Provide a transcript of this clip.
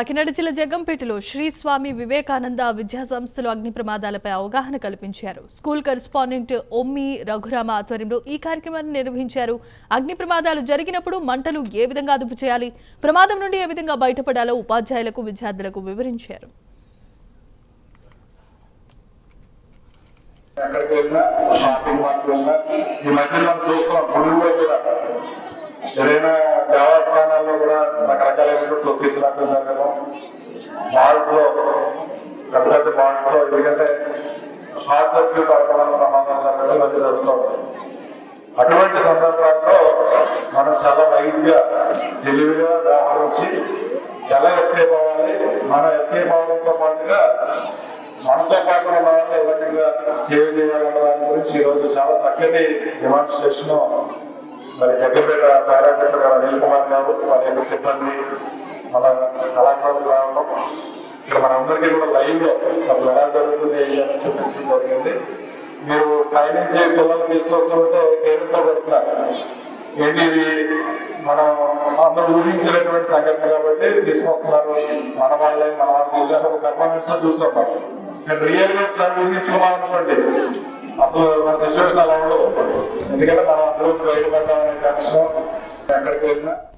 కాకినాడ జిల్లా జగ్గంపేటలో శ్రీ స్వామి వివేకానంద విద్యా సంస్థలు అగ్ని ప్రమాదాలపై అవగాహన కల్పించారు. స్కూల్ కరెస్పాండెంట్ ఒమ్మి రఘురామ ఆధ్వర్యంలో ఈ కార్యక్రమాన్ని నిర్వహించారు. అగ్ని ప్రమాదాలు జరిగినప్పుడు మంటలు ఏ విధంగా అదుపు చేయాలి, ప్రమాదం నుండి ఏ విధంగా బయటపడాలో ఉపాధ్యాయులకు, విద్యార్థులకు వివరించారు. ఏదైనా దేవస్థానాల్లో కూడా రకరకాల తీసుకురావడం జరగడం, మాల్స్ లో పెద్ద పెద్ద మాల్స్ లో ఎందుకంటే షార్ట్ సర్క్యూట్ అవడం ప్రమాదం జరగడం అది జరుగుతూ ఉంటుంది. అటువంటి సందర్భాల్లో మనం చాలా వైజ్ గా తెలివిగా వ్యవహరించి ఎలా ఎస్కేప్ అవ్వాలి, మనం ఎస్కేప్ అవ్వడంతో పాటుగా మనతో పాటు ఉన్న వాళ్ళు ఏ విధంగా సేవ్ చేయాలన్న దాని గురించి ఈరోజు చాలా చక్కటి డెమాన్స్ట్రేషన్ మరి జగ్గంపేట డైరెక్టర్ గారు అనిల్ కుమార్ గారు, వారి యొక్క సిబ్బంది మన కళాశాలకు రావడం, ఇక్కడ మనందరికీ కూడా లైవ్ లో అసలు ఎలా జరుగుతుంది చూపించడం జరిగింది. మీరు పైనుంచి పిల్లలు తీసుకొస్తుంటే కేంద్రంతో పెడుతున్నారు. ఏంటి ఇది మనం అందరూ ఊహించినటువంటి సంఘటన కాబట్టి తీసుకొస్తున్నారు. మన వాళ్ళే మన వాళ్ళు పర్ఫార్మెన్స్ లో చూస్తున్నాం. నేను రియల్ గా సార్ ఊహించుకోవాలనుకోండి అసలు మన సిచ్యువేషన్ అలా ఉండదు. ఎందుకంటే మనం అందరూ బయటపడ్డామనే టెన్షన్ ఎక్కడికి వెళ్ళినా